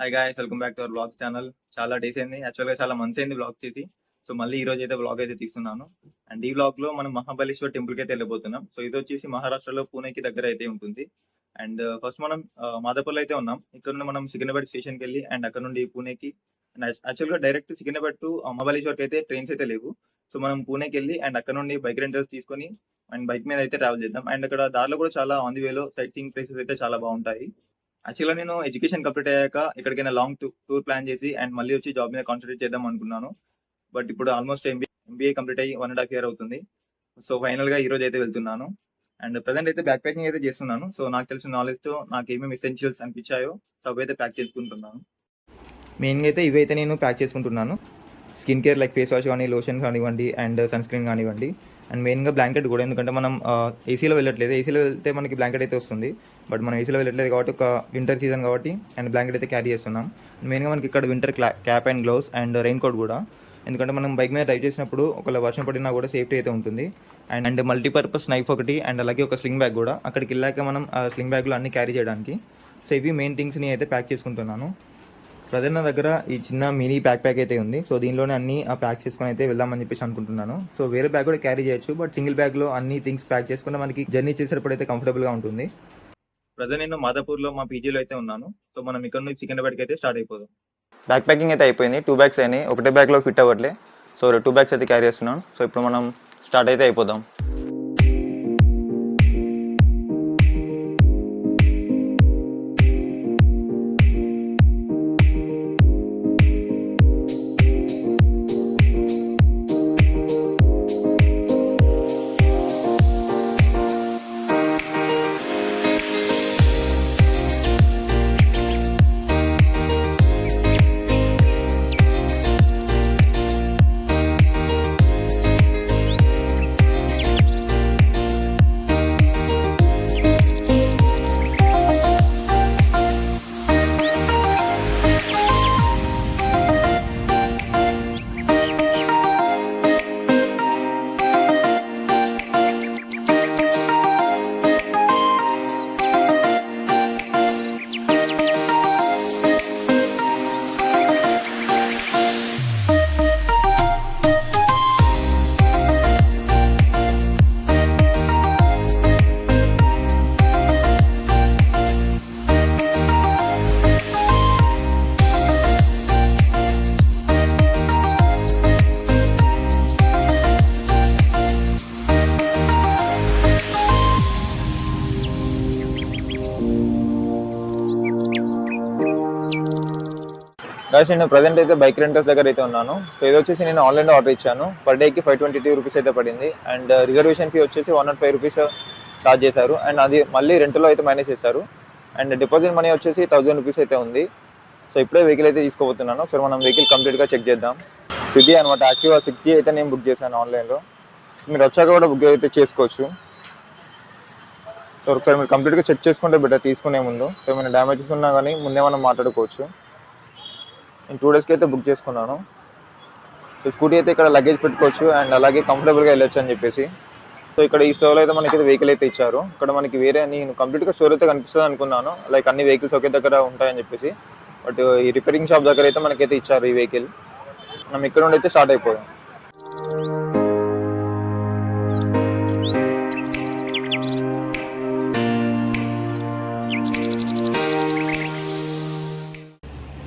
Hi guys, welcome back to our blogs channel. చాలా days అయింది, యాక్చువల్గా చాలా మంత్స్ అయింది బ్లాగ్ చేసి. సో మళ్ళీ ఈ రోజు అయితే బ్లాగ్ అయితే తీస్తున్నాను. అండ్ ఈ బ్లాగ్ లో మనం మహాబలేశ్వర్ టెంపుల్ కి అయితే వెళ్ళిపోతున్నాం. సో ఇది వచ్చేసి మహారాష్ట్రలో పూణేకి దగ్గర అయితే ఉంటుంది. అండ్ ఫస్ట్ మనం మాదాపూర్లో అయితే ఉన్నాం. ఇక్కడ నుండి మనం సికింద్రాబాద్ స్టేషన్కి వెళ్ళి అండ్ అక్కడ నుండి పూణేకి అండ్ యాక్చువల్గా డైరెక్ట్ సికింద్రాబాద్ టు మహాబలేశ్వర్కి అయితే ట్రైన్స్ అయితే లేవు. సో మనం పూణేకి వెళ్ళి అండ్ అక్కడ నుండి బైక్ రెంటల్స్ తీసుకొని అండ్ బైక్ మీద అయితే ట్రావెల్ చేద్దాం. అండ్ అక్కడ దారిలో కూడా చాలా ఆన్ ది వేలో సైట్ సీయింగ్ ప్లేసెస్ అయితే చాలా బాగుంటాయి. యాక్చువల్గా నేను ఎడ్యుకేషన్ కంప్లీట్ అయ్యాక ఎక్కడికైనా లాంగ్ టూర్ ప్లాన్ చేసి అండ్ మళ్ళీ వచ్చి జాబ్ మీద కాన్సన్ట్రేట్ చేద్దాం అనుకున్నాను. బట్ ఇప్పుడు ఆల్మోస్ట్ ఎంబీఏ కంప్లీట్ అయ్యి 1.5 year అవుతుంది. సో ఫైనల్ గా ఈ రోజు అయితే వెళ్తున్నాను. అండ్ ప్రజెంట్ అయితే బ్యాక్ ప్యాకింగ్ అయితే చేస్తున్నాను. సో నాకు తెలిసిన నాలెడ్జ్ తో నాకు ఏమేమి ఎసెన్షియల్స్ అనిపించాయో సో అవి అయితే ప్యాక్ చేసుకుంటున్నాను. మెయిన్గా అయితే ఇవి అయితే నేను ప్యాక్ చేసుకుంటున్నాను. Skin care like face wash కానీ, లోషన్ కానివ్వండి అండ్ సన్ స్క్రీన్ కానివ్వండి. అండ్ మెయిన్గా బ్లాంకెట్ కూడా, ఎందుకంటే మనం ఏసీలో వెళ్ళట్లేదు. ఏసీలో వెళ్తే మనకి బ్లాంకెట్ అయితే వస్తుంది, బట్ మనం ఏసీలో వెళ్ళట్లేదు కాబట్టి ఒక వింటర్ సీజన్ కాబట్టి అండ్ బ్లాంకెట్ అయితే క్యారీ చేస్తున్నాం. మెయిన్గా మనకి ఇక్కడ winter cap and gloves and rain coat కూడా, ఎందుకంటే మనం బైక్ మీద డ్రైవ్ చేసినప్పుడు ఒకవేళ వర్షం పడినా కూడా సేఫ్టీ అయితే ఉంటుంది. అండ్ మల్టీపర్పస్ నైఫ్ ఒకటి అండ్ అలాగే ఒక స్లింగ్ బ్యాగ్ కూడా, అక్కడికి వెళ్ళాక మనం ఆ స్లింగ్ బ్యాగ్లో అన్ని క్యారీ చేయడానికి. సో ఇవి మెయిన్ థింగ్స్ని అయితే ప్యాక్ చేసుకుంటున్నాను. ప్రజెంట్ నా దగ్గర ఈ చిన్న మినీ ప్యాక్ అయితే ఉంది. సో దీనిలోనే అన్ని ప్యాక్ చేసుకొని అయితే వెళ్దామని చెప్పేసి అనుకుంటున్నాను. సో వేరే బ్యాగ్ కూడా క్యారీ చేయొచ్చు, బట్ సింగిల్ బ్యాగ్లో అన్ని థింగ్స్ ప్యాక్ చేసుకుంటే మనకి జర్నీ చేసేటప్పుడు అయితే కంఫర్టబుల్గా ఉంటుంది. ప్రజెంట్ నేను మాదాపూర్లో మా పీజీలో అయితే ఉన్నాను. సో మనం ఇక్కడ నుంచి సికింద్రాబాద్కి అయితే స్టార్ట్ అయిపోదాం. బ్యాక్ ప్యాకింగ్ అయితే అయిపోయింది. 2 bags అయినాయి. ఒకటే బ్యాగ్లో ఫిట్ అవ్వట్లే. సో 2 bags అయితే క్యారీ చేస్తున్నాను. సో ఇప్పుడు మనం స్టార్ట్ అయితే అయిపోదాం. గాయస్, నేను ప్రజెంట్ అయితే బైక్ రెంటల్స్ దగ్గర అయితే ఉన్నాను. సో ఇది వచ్చేసి నేను ఆన్లైన్లో ఆర్డర్ ఇచ్చాను. పర్ డేకి 522 రూపీస్ అయితే పడింది. అండ్ రిజర్వేషన్ ఫీ వచ్చేసి 105 రూపీస్ ఛార్జ్ చేశారు. అండ్ అది మళ్ళీ రెంట్లో అయితే మైనస్ చేశారు. అండ్ డిపాజిట్ మనీ వచ్చేసి 1000 రూపీస్ అయితే ఉంది. సో ఇప్పుడే వెహికల్ అయితే తీసుకోబోతున్నాను. సో మనం వెహికల్ కంప్లీట్గా చెక్ చేద్దాం. సిటీ అనమాట, యాక్టివా 6G అయితే నేను బుక్ చేశాను ఆన్లైన్లో. మీరు వచ్చాక కూడా బుక్ అయితే చేసుకోవచ్చు. సో ఒకసారి మీరు కంప్లీట్గా చెక్ చేసుకుంటే బెటర్ తీసుకునే ముందు. సో ఏమైనా డ్యామేజెస్ ఉన్నా కానీ ముందే మనం మాట్లాడుకోవచ్చు. నేను 2 daysకి అయితే బుక్ చేసుకున్నాను. సో స్కూటీ అయితే ఇక్కడ లగేజ్ పెట్టుకోవచ్చు అండ్ అలాగే కంఫర్టబుల్గా వెళ్ళొచ్చు అని చెప్పేసి. సో ఇక్కడ ఈ స్టోర్లో అయితే మనకి వెహికల్ అయితే ఇచ్చారు. ఇక్కడ మనకి వేరే నేను కంప్లీట్గా స్టోర్ అయితే కనిపిస్తుంది అనుకున్నాను, లైక్ అన్ని వెహికల్స్ ఒకే దగ్గర ఉంటాయని చెప్పేసి. బట్ ఈ రిపేరింగ్ షాప్ దగ్గర అయితే మనకైతే ఇచ్చారు ఈ వెహికల్. మనం ఇక్కడ నుండి అయితే స్టార్ట్ అయిపోయాం.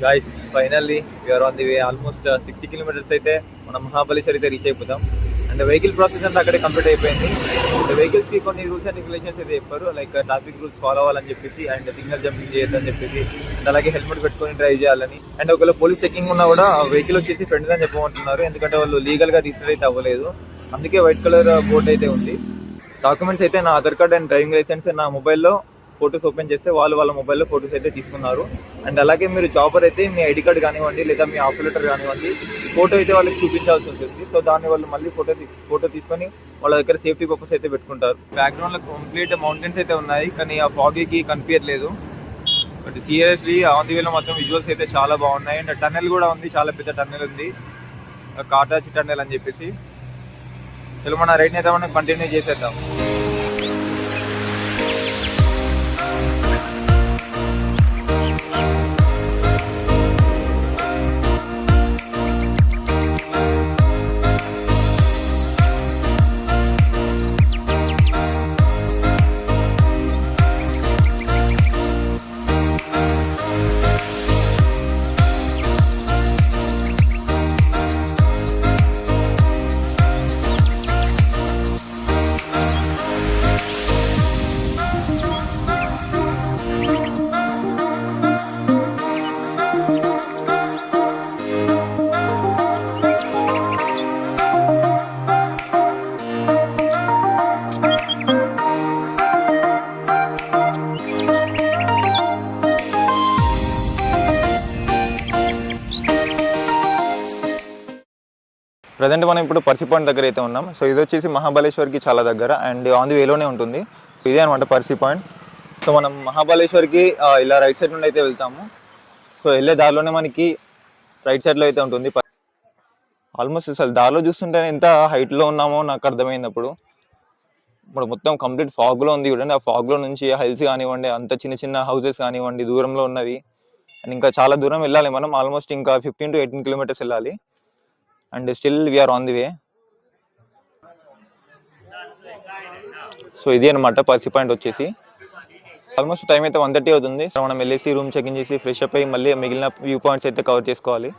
Guys, finally we're on the way. Almost 60 kilometers అయితే మనం మహాబలేశ్వర్ అయితే రీచ్ అయిపోతాం. అండ్ వెహికల్ ప్రాసెస్ అంతా అక్కడే కంప్లీట్ అయిపోయింది. వెహికల్స్కి కొన్ని రూల్స్ అండ్ రెగ్యులేషన్స్ అయితే చెప్పారు, లైక్ ట్రాఫిక్ రూల్స్ ఫాలో అవ్వాలని చెప్పేసి అండ్ సిగ్నల్ జంపింగ్ చేయొద్దని చెప్పేసి అండ్ అలాగే హెల్మెట్ పెట్టుకొని డ్రైవ్ చేయాలని. అండ్ ఒకవేళ పోలీస్ చెకింగ్ ఉన్నా కూడా వెహికల్ వచ్చేసి ఫ్రెండ్స్ అని చెప్పమంటున్నారు, ఎందుకంటే వాళ్ళు లీగల్గా రిజిస్టర్ అయితే అవ్వలేదు. అందుకే వైట్ కలర్ బోర్డ్ అయితే ఉంది. డాక్యుమెంట్స్ అయితే నా Aadhaar card and driving license నా మొబైల్లో ఫొటోస్ ఓపెన్ చేస్తే వాళ్ళ మొబైల్లో ఫొటోస్ అయితే తీసుకున్నారు. అండ్ అలాగే మీరు జాబర్ అయితే మీ ఐడి కార్డ్ కానివ్వండి లేదా మీ ఆఫర్ లెటర్ కానివ్వండి ఫోటో అయితే వాళ్ళకి చూపించాల్సి ఉంటుంది. సో దాన్ని వాళ్ళు మళ్ళీ ఫోటో తీసుకొని వాళ్ళ దగ్గర సేఫ్టీ పర్పస్ అయితే పెట్టుకుంటారు. బ్యాక్గ్రౌండ్లో కంప్లీట్ మౌంటైన్స్ అయితే ఉన్నాయి, కానీ ఆ ఫాగీకి కనిపించట్లేదు. బట్ సీరియస్లీ ఆన్ ది వేలో మాత్రం విజువల్స్ అయితే చాలా బాగున్నాయి. అండ్ టన్నెల్ కూడా ఉంది, చాలా పెద్ద టన్నెల్ ఉంది, కాటాచి టన్నెల్ అని చెప్పేసి. చలో మన రైడ్ని అయితే మనం కంటిన్యూ చేసేద్దాం. ప్రజెంట్ మనం ఇప్పుడు పర్సి పాయింట్ దగ్గర అయితే ఉన్నాం. సో ఇది వచ్చేసి మహాబలేశ్వర్కి చాలా దగ్గర అండ్ ఆన్ ది వేలోనే ఉంటుంది. సో ఇదే అనమాట పర్సి పాయింట్. సో మనం మహాబలేశ్వర్కి ఇలా రైట్ సైడ్ నుండి అయితే వెళ్తాము. సో వెళ్ళే దారిలోనే మనకి రైట్ సైడ్లో అయితే ఉంటుంది. ఆల్మోస్ట్ అసలు దారిలో చూస్తుంటే ఎంత హైట్లో ఉన్నామో నాకు అర్థమైంది. ఇప్పుడు మొత్తం కంప్లీట్ ఫాగ్లో ఉంది చూడండి. ఆ ఫాగ్లో నుంచి హిల్స్ కానివ్వండి, అంత చిన్న చిన్న హౌసెస్ కానివ్వండి దూరంలో ఉన్నవి. అండ్ ఇంకా చాలా దూరం వెళ్ళాలి మనం. ఆల్మోస్ట్ ఇంకా 15 to 18 కిలోమీటర్స్ వెళ్ళాలి. And still we're on the way. So ఇది అనమాట పర్సి పాయింట్ వచ్చేసి. ఆల్మోస్ట్ టైం అయితే 1:30 అవుతుంది. సో మనం వెళ్ళేసి రూమ్ చెక్ ఇన్ చేసి ఫ్రెష్ అప్ అయ్యి మళ్ళీ మిగిలిన వ్యూ పాయింట్స్ అయితే కవర్ చేసుకోవాలి.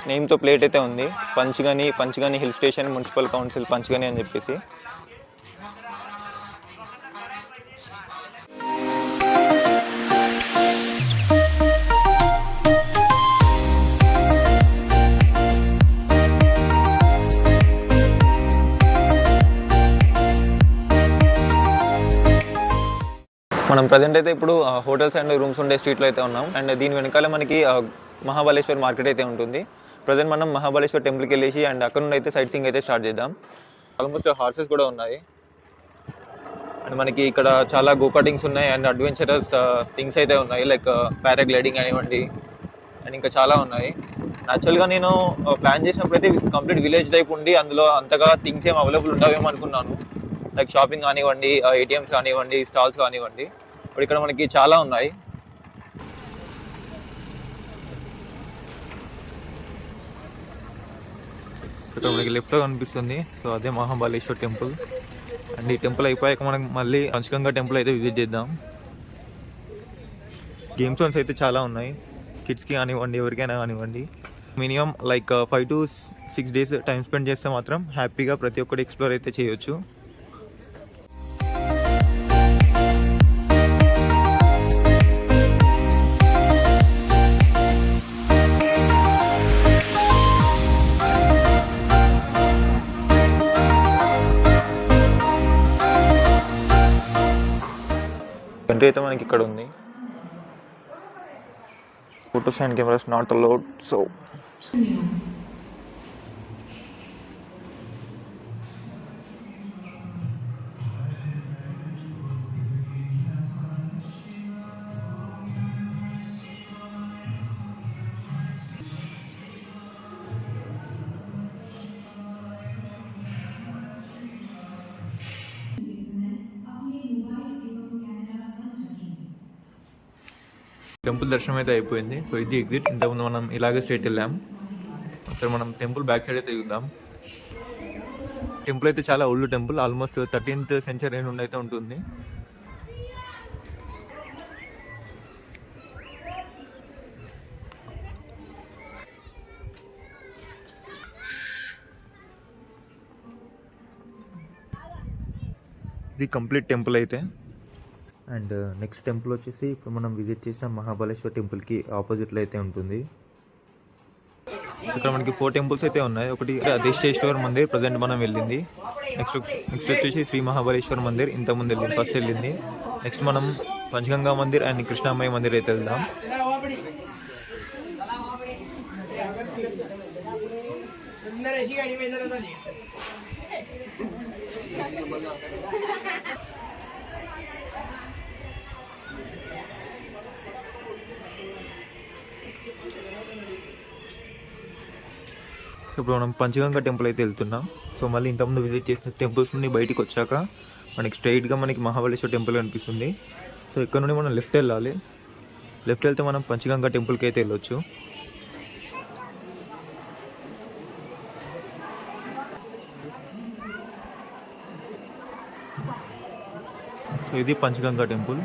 నేమ్తో ప్లేట్ అయితే ఉంది, Panchgani hill station municipal council Panchgani అని చెప్పేసి. మనం ప్రజెంట్ అయితే ఇప్పుడు హోటల్స్ అండ్ రూమ్స్ ఉండే స్ట్రీట్లో అయితే ఉన్నాం. అండ్ దీని వెనకాల మనకి మహాబలేశ్వర్ మార్కెట్ అయితే ఉంటుంది. ప్రజెంట్ మనం మహాబలేశ్వర్ టెంపుల్కి వెళ్ళేసి అండ్ అక్కడ నుండి అయితే సైట్ సీయింగ్ అయితే స్టార్ట్ చేద్దాం. ఆల్మోస్ట్ హార్సెస్ కూడా ఉన్నాయి. అండ్ మనకి ఇక్కడ చాలా గో కార్టింగ్స్ ఉన్నాయి అండ్ అడ్వెంచరస్ థింగ్స్ అయితే ఉన్నాయి. లైక్ పారాగ్లైడింగ్ కానివ్వండి అండ్ ఇంకా చాలా ఉన్నాయి. యాక్చువల్గా నేను ప్లాన్ చేసినప్పుడు అయితే కంప్లీట్ విలేజ్ టైప్ ఉండి అందులో అంతగా థింగ్స్ ఏం అవైలబుల్ ఉండవేమో అనుకున్నాను. లైక్ షాపింగ్ కానివ్వండి, ఏటీఎంస్ కానివ్వండి, స్టాల్స్ కానివ్వండి. ఇప్పుడు ఇక్కడ మనకి చాలా ఉన్నాయి. ఇక్కడ మనకి లెఫ్ట్లో కనిపిస్తుంది. సో అదే మహాబలేశ్వర్ టెంపుల్. అండ్ ఈ టెంపుల్ అయిపోయాక మనం మళ్ళీ పంచగంగా టెంపుల్ అయితే విజిట్ చేద్దాం. గేమ్ జోన్స్ అయితే చాలా ఉన్నాయి. కిడ్స్కి కానివ్వండి, ఎవరికైనా కానివ్వండి. Minimum like 5 to 6 days time spend చేస్తే మాత్రం హ్యాపీగా ప్రతి ఒక్కటి ఎక్స్ప్లోర్ అయితే చేయొచ్చు. ఎంట్రీ అయితే మనకి ఇక్కడ ఉంది. Photos and cameras not allowed. So temple దర్శనం అయితే అయిపోయింది. సో ఇది ఎగ్జిట్. ఇంతకుముందు మనం ఇలాగే స్ట్రైట్ వెళ్ళాం. ఇక్కడ మనం టెంపుల్ బ్యాక్ సైడ్ అయితే చూద్దాం. టెంపుల్ అయితే చాలా old temple. Almost 13th century నుండి అయితే ఉంటుంది. ఇది కంప్లీట్ టెంపుల్ అయితే. అండ్ నెక్స్ట్ టెంపుల్ వచ్చేసి ఇప్పుడు మనం విజిట్ చేసిన మహాబలేశ్వర్ టెంపుల్కి ఆపోజిట్లో అయితే ఉంటుంది. ఇక్కడ మనకి 4 temples అయితే ఉన్నాయి. ఒకటి అధిష్ఠేశ్వర్ మందిర్ ప్రజెంట్ మనం వెళ్ళింది. నెక్స్ట్ వచ్చేసి శ్రీ మహాబలేశ్వర్ మందిర్ ఇంతకుముందు వెళ్ళింది, ఫస్ట్ వెళ్ళింది. నెక్స్ట్ మనం పంచగంగా మందిర్ అండ్ కృష్ణామయ్య మందిర్ అయితే వెళ్దాం. ఇప్పుడు మనం పంచగంగా టెంపుల్ అయితే వెళ్తున్నాం. సో మళ్ళీ ఇంతకుముందు విజిట్ చేసిన టెంపుల్స్ నుండి బయటికి వచ్చాక మనకి స్ట్రైట్గా మనకి మహాబలేశ్వర్ టెంపుల్ కనిపిస్తుంది. సో ఇక్కడ నుండి మనం లెఫ్ట్ వెళ్ళాలి. లెఫ్ట్ వెళ్తే మనం పంచగంగా టెంపుల్కి అయితే వెళ్ళొచ్చు. సో ఇది పంచగంగా టెంపుల్.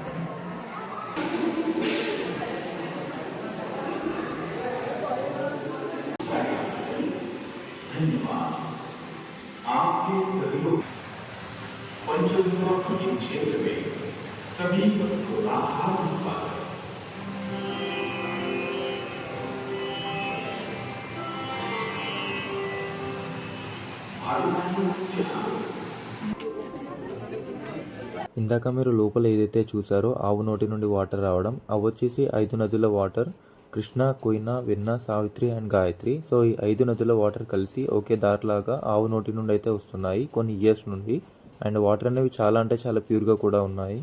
ఇందాక మీరు లోపల ఏదైతే చూసారో ఆవు నోటి నుండి వాటర్ రావడం, అవి వచ్చేసి 5 నదుల వాటర్. కృష్ణ, కోయినా, వెన్న, సావిత్రి అండ్ గాయత్రి. సో ఈ 5 నదుల వాటర్ కలిసి ఒకే దారిలాగా ఆవు నోటి నుండి అయితే వస్తున్నాయి కొన్ని ఇయర్స్ నుండి. అండ్ వాటర్ అనేవి చాలా అంటే చాలా ప్యూర్గా కూడా ఉన్నాయి.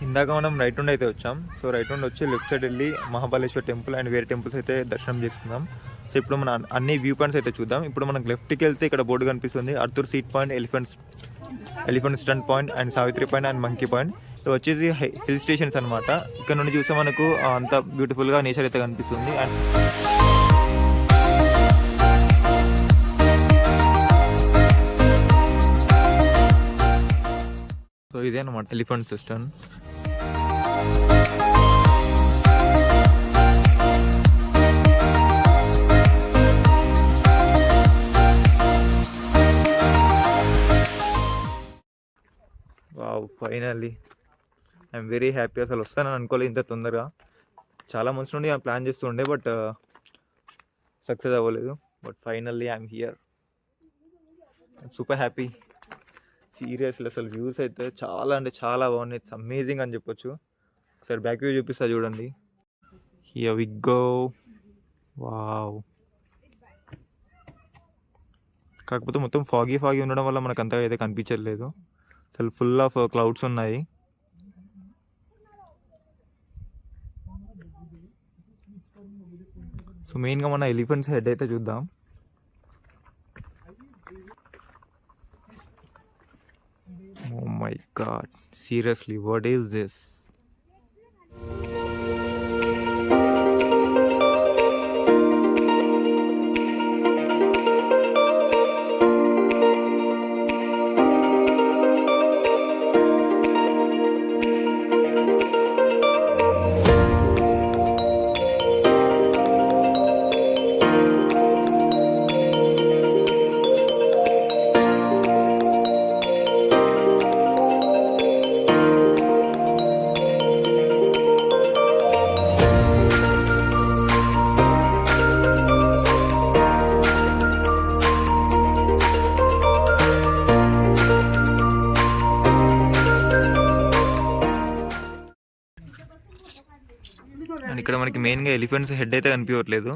ఇందాక మనం రైట్ నుండి అయితే వచ్చాం. సో రైట్ నుండి వచ్చి లెఫ్ట్ సైడ్ వెళ్ళి మహాబలేశ్వర్ టెంపుల్ అండ్ వేరే టెంపుల్స్ అయితే దర్శనం చేసుకుందాం. సో ఇప్పుడు మన అన్ని వ్యూ పాయింట్స్ అయితే చూద్దాం. ఇప్పుడు మనకు లెఫ్ట్కి వెళ్తే ఇక్కడ బోర్డు కనిపిస్తుంది, Arthur seat point, elephant stunt point and Savitri point and monkey point. So వచ్చేసి హిల్ స్టేషన్స్ అనమాట. ఇక్కడ నుండి చూస్తే మనకు అంత బ్యూటిఫుల్గా నేచర్ అయితే కనిపిస్తుంది. అండ్ సో ఇదే అనమాట elephant system. Wow, finally I'm very happy. అసలు వస్తానని అనుకోలేదు ఇంత తొందరగా. చాలా మంత్స్ నుండి ప్లాన్ చేస్తుండే బట్ సక్సెస్ అవ్వలేదు. But finally I'm here. Super happy seriously. అసలు వ్యూస్ అయితే చాలా అంటే చాలా బాగున్నాయి. ఇట్స్ అమేజింగ్ అని చెప్పొచ్చు. ఒకసారి బ్యాక్ వ్యూ చూపిస్తా చూడండి. Here we go. వావ్, కాకపోతే మొత్తం ఫాగీ ఉండడం వల్ల మనకు అంతగా అయితే కనిపించట్లేదు. అసలు ఫుల్ ఆఫ్ క్లౌడ్స్ ఉన్నాయి. సో మెయిన్గా మన ఎలిఫెంట్స్ హెడ్ అయితే చూద్దాం. Oh my god, seriously, what is this? And ఇక్కడ మనకి మెయిన్గా ఎలిఫెంట్స్ హెడ్ అయితే కనిపించట్లేదు.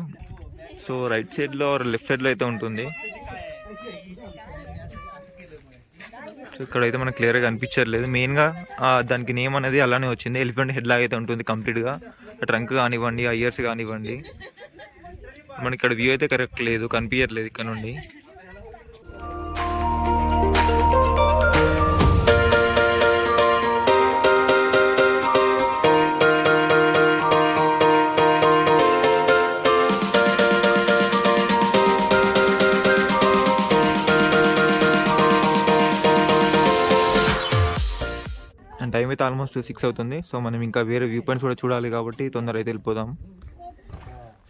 సో రైట్ సైడ్లో లెఫ్ట్ సైడ్లో అయితే ఉంటుంది. సో ఇక్కడైతే మనకు క్లియర్గా కనిపించట్లేదు. మెయిన్గా దానికి నేమ్ అనేది అలానే వచ్చింది, ఎలిఫెంట్ హెడ్ లాగా అయితే ఉంటుంది కంప్లీట్గా. ట్రంక్ కానివ్వండి, ఆ ఇయర్స్ కానివ్వండి. మనకి ఇక్కడ వ్యూ అయితే కరెక్ట్ లేదు, కనిపించట్లేదు ఇక్కడ నుండి. అండ్ టైం అయితే ఆల్మోస్ట్ 6 అవుతుంది. సో మనం ఇంకా వేరే వ్యూ పాయింట్స్ కూడా చూడాలి కాబట్టి తొందర అయితే వెళ్ళిపోదాం.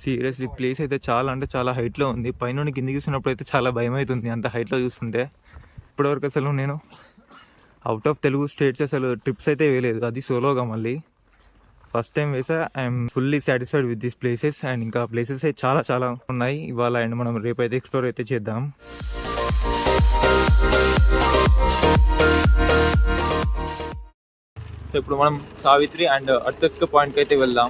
సీరియస్లీ ప్లేస్ అయితే చాలా అంటే చాలా హైట్లో ఉంది. పైనుండి కిందికి చూసినప్పుడు అయితే చాలా భయం అవుతుంది అంత హైట్లో చూస్తుంటే. ఇప్పటివరకు అసలు నేను అవుట్ ఆఫ్ తెలుగు స్టేట్స్ అసలు ట్రిప్స్ అయితే వేయలేదు, అది సోలోగా మళ్ళీ ఫస్ట్ టైం వేసా. I'm fully satisfied with these places. And ఇంకా ప్లేసెస్ అయితే చాలా చాలా ఉన్నాయి ఇవాళ. అండ్ మనం రేపైతే ఎక్స్ప్లోర్ అయితే చేద్దాం. సో ఇప్పుడు మనం సావిత్రి అండ్ అర్తస్క పాయింట్కి అయితే వెళ్దాం.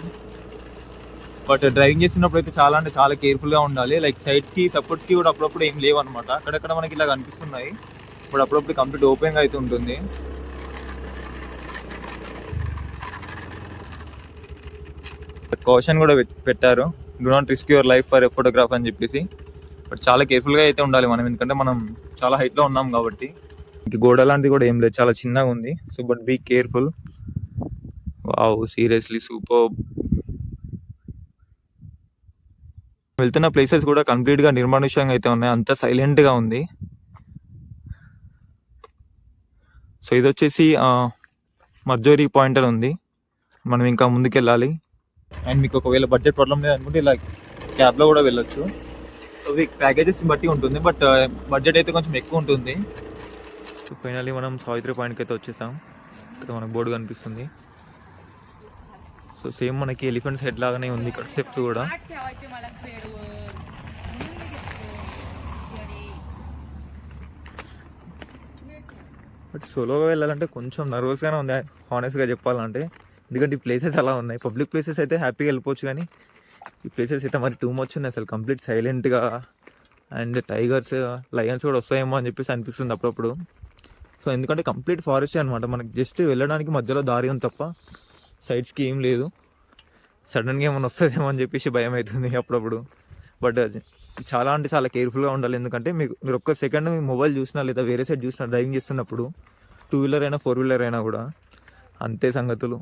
బట్ డ్రైవింగ్ చేస్తున్నప్పుడు అయితే చాలా అంటే చాలా కేర్ఫుల్గా ఉండాలి. లైక్ సైడ్స్కి సపోర్ట్స్కి కూడా అప్పుడప్పుడు ఏం లేవు అనమాట. అక్కడక్కడ మనకి ఇలా కనిపిస్తున్నాయి, ఇప్పుడు అప్పుడప్పుడు కంప్లీట్ ఓపెన్గా అయితే ఉంటుంది. కాషన్ కూడా పెట్టారు, do not risk your life for a photograph అని చెప్పేసి. బట్ చాలా కేర్ఫుల్గా అయితే ఉండాలి మనం, ఎందుకంటే మనం చాలా హైట్లో ఉన్నాం కాబట్టి. ఇంక గోడ లాంటిది కూడా ఏం లేదు, చాలా చిన్నగా ఉంది. So but be careful. Wow, seriously super. వెళ్తున్న ప్లేసెస్ కూడా కంప్లీట్గా నిర్మానుష్యంగా అయితే ఉన్నాయి, అంత సైలెంట్గా ఉంది. సో ఇది వచ్చేసి మర్జోరీ పాయింట్ అని ఉంది, మనం ఇంకా ముందుకెళ్ళాలి. అండ్ మీకు ఒకవేళ బడ్జెట్ ప్రాబ్లం లేదనుకుంటే ఇలా క్యాబ్లో కూడా వెళ్ళొచ్చు. సో ప్యాకేజెస్ బట్టి ఉంటుంది, బట్ బడ్జెట్ అయితే కొంచెం ఎక్కువ ఉంటుంది. సో ఫైనల్లీ మనం సావిత్రి పాయింట్కి అయితే వచ్చేసాం. ఇక్కడ మనకు బోర్డు కనిపిస్తుంది. సో సేమ్ మనకి ఎలిఫెంట్స్ హెడ్ లాగానే ఉంది ఇక్కడ స్టెప్స్ కూడా. బట్ సోలోగా వెళ్ళాలంటే కొంచెం నర్వస్గానే ఉంది హానెస్ట్గా చెప్పాలంటే, ఎందుకంటే ఈ ప్లేసెస్ అలా ఉన్నాయి. పబ్లిక్ ప్లేసెస్ అయితే హ్యాపీగా వెళ్ళిపోవచ్చు, కానీ ఈ ప్లేసెస్ అయితే మరి టూ మచ్ ఉన్నాయి అసలు. కంప్లీట్ సైలెంట్గా అండ్ టైగర్స్, లయన్స్ కూడా వస్తాయేమో అని చెప్పేసి అనిపిస్తుంది అప్పుడప్పుడు. సో ఎందుకంటే కంప్లీట్ ఫారెస్ట్ అనమాట. మనకి జస్ట్ వెళ్ళడానికి మధ్యలో దారి ఉంది తప్ప సైడ్స్కి ఏం లేదు. సడన్గా ఏమైనా వస్తుందేమో అని చెప్పేసి భయం అవుతుంది అప్పుడప్పుడు. బట్ చాలా అంటే చాలా కేర్ఫుల్గా ఉండాలి. ఎందుకంటే మీరు ఒక్క సెకండ్ మీ మొబైల్ చూసినా లేదా వేరే సైడ్ చూసినా డ్రైవింగ్ చేస్తున్నప్పుడు, 2 వీలర్ అయినా 4 వీలర్ అయినా కూడా అంతే సంగతులు.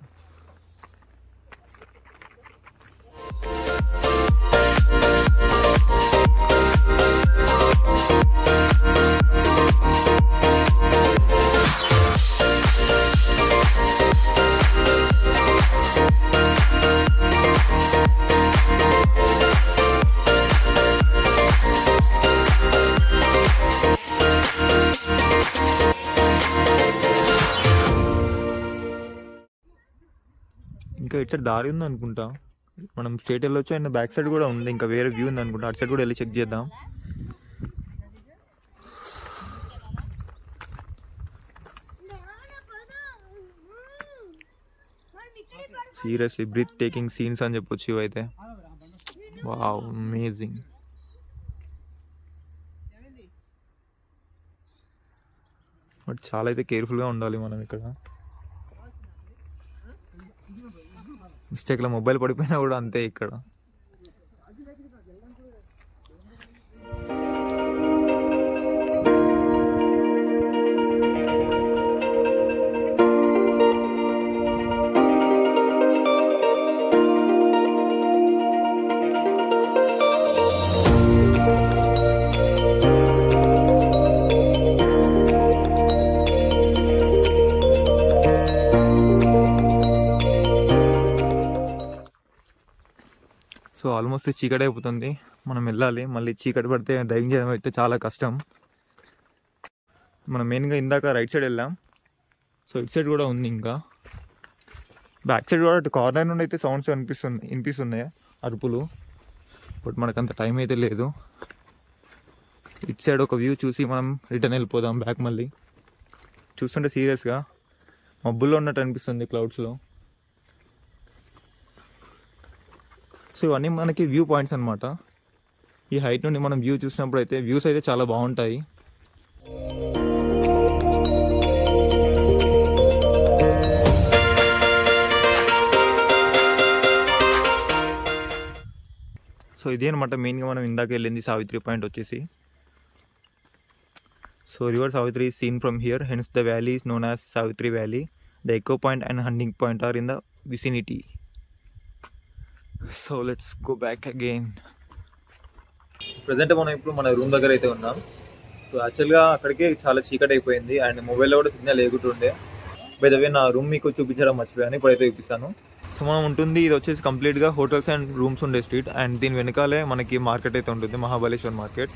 ఇంకా ఇటు సైడ్ దారి ఉంది అనుకుంటా, మనం స్ట్రేట్ వెళ్ళొచ్చు. అండ్ బ్యాక్ సైడ్ కూడా ఉంది, ఇంకా వేరే వ్యూ ఉంది అనుకుంటా. అటు సైడ్ కూడా వెళ్ళి చెక్ చేద్దాం. సీరియస్లీ బ్రీత్ టేకింగ్ సీన్స్ అని చెప్పొచ్చు ఇవైతే. Wow, amazing. బట్ చాలా అయితే కేర్ఫుల్గా ఉండాలి మనం ఇక్కడ. మిస్టేక్లో మొబైల్ పడిపోయినా కూడా అంతే ఇక్కడ. సో ఆల్మోస్ట్ చీకటి అయిపోతుంది, మనం వెళ్ళాలి. మళ్ళీ చీకటి పడితే డ్రైవింగ్ చేయడం అయితే చాలా కష్టం. మనం మెయిన్గా ఇందాక రైట్ సైడ్ వెళ్ళాం. సో ఇటు సైడ్ కూడా ఉంది. ఇంకా బ్యాక్ సైడ్ కూడా అటు కార్నర్ నుండి అయితే సౌండ్స్ వినిపిస్తున్నాయి, అరుపులు. బట్ మనకంత టైం అయితే లేదు. ఇటు సైడ్ ఒక వ్యూ చూసి మనం రిటర్న్ వెళ్ళిపోదాం బ్యాక్. మళ్ళీ చూస్తుంటే సీరియస్గా మబ్బుల్లో ఉన్నట్టు అనిపిస్తుంది, క్లౌడ్స్లో. సో ఇవన్నీ మనకి వ్యూ పాయింట్స్ అనమాట. ఈ హైట్ నుండి మనం వ్యూ చూసినప్పుడు అయితే వ్యూస్ అయితే చాలా బాగుంటాయి. సో ఇదే అనమాట మెయిన్గా మనం ఇందాక వెళ్ళింది సావిత్రి పాయింట్ వచ్చేసి. So river Savitri is seen from here, hence the valley is known as Savitri Valley. The echo point and hunting point are in the vicinity. So let's go back again. Present మనం ఇప్పుడు మన room దగ్గర అయితే ఉన్నాం. So యాక్చువల్గా అక్కడికే చాలా చీకటి అయిపోయింది అండ్ మొబైల్లో కూడా సిగ్నల్ లేకుంటుండే. బై ద వే నా రూమ్ మీకు చూపించడం మర్చిపోయాను, ఇప్పుడైతే చూపిస్తాను. సో మనం ఉంటుంది, ఇది వచ్చేసి కంప్లీట్గా హోటల్స్ అండ్ రూమ్స్ ఉండే స్ట్రీట్. అండ్ దీని వెనకాలే మనకి మార్కెట్ అయితే ఉంటుంది, మహాబలేశ్వర్ మార్కెట్.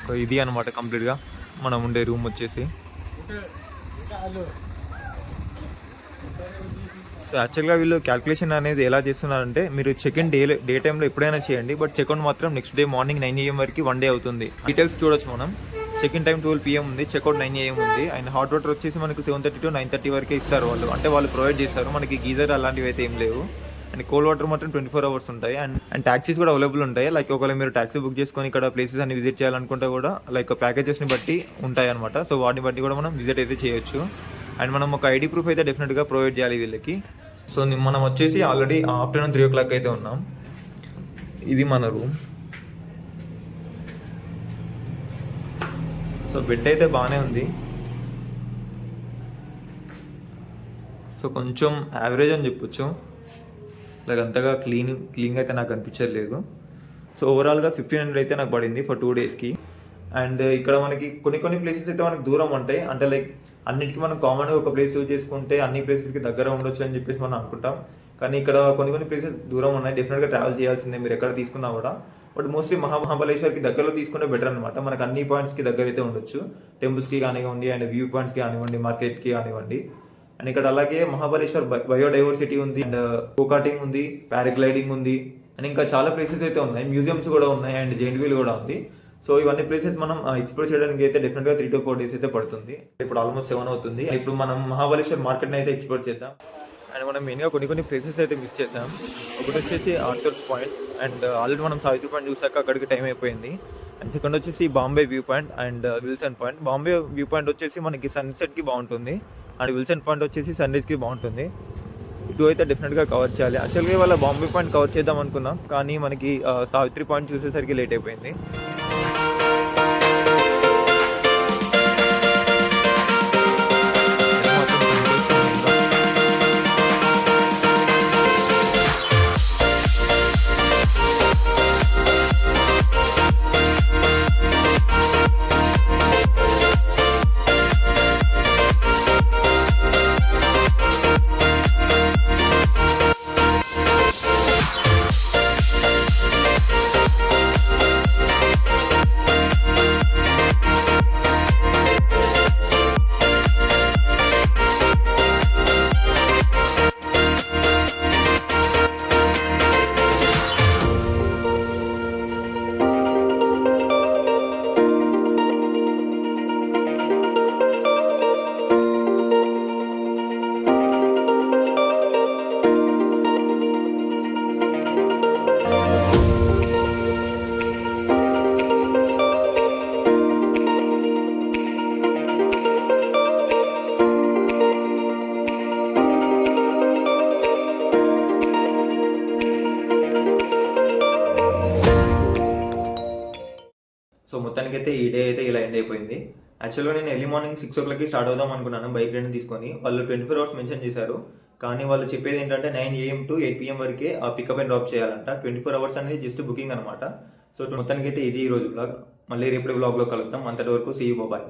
సో ఇది అనమాట కంప్లీట్గా మనం ఉండే రూమ్ వచ్చేసి. సో యాక్చువల్గా వీళ్ళు క్యాల్కులేషన్ అనేది ఎలా చేస్తున్నారంటే, మీరు చెక్ ఇన్ డే టైంలో ఎప్పుడైనా చేయండి, బట్ చెక్అవుట్ మాత్రం నెక్స్ట్ డే మార్నింగ్ 9 AM వరకు 1 డే అవుతుంది. డీటెయిల్స్ చూడొచ్చు మనం. చెక్ ఇన్ టైం 12 PM ఉంది, చెక్అవుట్ 9 AM ఉంది. అండ్ హాట్ వాటర్ వచ్చేసి మనకు 7:30 to 9:30 వరకే ఇస్తారు వాళ్ళు, అంటే వాళ్ళు ప్రొవైడ్ చేస్తారు. మనకి గీజర్ అలాంటివి అయితే ఏం లేవు. అండ్ కోల్డ్ వాటర్ మాత్రం 24 hours ఉంటాయి. అండ్ ట్యాక్సీస్ కూడా అవైలబుల్ ఉంటాయి. లైక్ ఒకవేళ మీరు ట్యాక్సీ బుక్ చేసుకొని ఇక్కడ ప్లేసెస్ అన్ని విజిట్ చేయాలనుకుంటే కూడా లైక్ ప్యాకేజెస్ని బట్టి ఉంటాయి అనమాట. సో వాటిని బట్టి కూడా మనం విజిట్ అయితే చేయొచ్చు. అండ్ మనం ఒక ఐడి ప్రూఫ్ అయితే డెఫినెట్గా ప్రొవైడ్ చేయాలి వీళ్ళకి. సో మనం వచ్చేసి ఆల్రెడీ ఆఫ్టర్నూన్ 3 o'clock అయితే ఉన్నాం. ఇది మన రూమ్. సో బెడ్ అయితే బాగానే ఉంది. సో కొంచెం యావరేజ్ అని చెప్పొచ్చు, లైక్ అంతగా క్లీన్గా అయితే నాకు అనిపించలేదు. సో ఓవరాల్గా 1500 అయితే నాకు పడింది ఫర్ 2 daysకి. అండ్ ఇక్కడ మనకి కొన్ని ప్లేసెస్ అయితే మనకి దూరం ఉంటాయి, అంటే లైక్ అన్నిటికీ మనం కామన్గా ఒక ప్లేస్ యూజ్ చేసుకుంటే అన్ని ప్లేసెస్కి దగ్గర ఉండొచ్చు అని చెప్పేసి మనం అనుకుంటాం. కానీ ఇక్కడ కొన్ని ప్లేసెస్ దూరం ఉన్నాయి, డెఫినెట్గా ట్రావెల్ చేయాల్సిందే మీరు ఎక్కడ తీసుకున్నా కూడా. బట్ మోస్ట్లీ మహాబలేశ్వర్కి దగ్గరలో తీసుకుంటే బెటర్ అనమాట. మనకు అన్ని పాయింట్స్కి దగ్గర అయితే ఉండొచ్చు, టెంపుల్స్కి కానివ్వండి అండ్ వ్యూ పాయింట్స్కి కానివ్వండి, మార్కెట్కి కానివ్వండి. అండ్ ఇక్కడ అలాగే మహాబలేశ్వర్ బయోడైవర్సిటీ ఉంది, అండ్ కోకాటింగ్ ఉంది, పారాగ్లైడింగ్ ఉంది, అండ్ ఇంకా చాలా ప్లేసెస్ అయితే ఉన్నాయి. మ్యూజియంస్ కూడా ఉన్నాయి అండ్ జైంట్ వీల్ కూడా ఉంది. సో ఇవన్నీ ప్లేసెస్ మనం ఎక్స్ప్లోర్ చేయడానికి అయితే డెఫినెట్గా 3 to 4 days అయితే పడుతుంది. ఇప్పుడు ఆల్మోస్ట్ 7 అవుతుంది. ఇప్పుడు మనం మహాబలేశ్వర్ మార్కెట్ని అయితే ఎక్స్ప్లోర్ చేద్దాం. అండ్ మనం మెయిన్గా కొన్ని ప్లేసెస్ అయితే మిస్ చేసాం. ఒకటి వచ్చేసి ఆర్థర్స్ పాయింట్, అండ్ ఆల్రెడీ మనం సావిత్రి పాయింట్ చూసాక అక్కడికి టైం అయిపోయింది. అండ్ సెకండ్ వచ్చేసి Bombay view point and Wilson point. Bombay view point వచ్చేసి మనకి సన్సెట్కి బాగుంటుంది, అండ్ విల్సన్ పాయింట్ వచ్చేసి సన్రైజ్కి బాగుంటుంది. ఇటు అయితే డెఫినెట్గా కవర్ చేయాలి. యాక్చువల్గా ఇవాళ బాంబే పాయింట్ కవర్ చేద్దాం అనుకున్నాం, కానీ మనకి సావిత్రి పాయింట్ చూసేసరికి లేట్ అయిపోయింది. సో మొత్తానికైతే ఈ డే అయితే ఇలా ఎండ్ అయిపోయింది. యాక్చువల్గా నేను ఎర్లీ మార్నింగ్ 6 o'clockకి స్టార్ట్ అవుదాం అనుకున్నాను బైక్ రెంట్ తీసుకొని. వాళ్ళు 24 hours మెన్షన్ చేశారు, కానీ వాళ్ళు చెప్పేది ఏంటంటే 9 AM to 8 PM వరకే ఆ పికప్ అండ్ డ్రాప్ చేయాలంట. 24 hours అనేది జస్ట్ బుకింగ్ అనమాట. సో మొత్తానికైతే ఇది ఈ రోజు బ్లాగ్. మళ్ళీ రేపటి బ్లాగ్లో కలుద్దాం. అంతటి వరకు సీ యూ, బాయ్.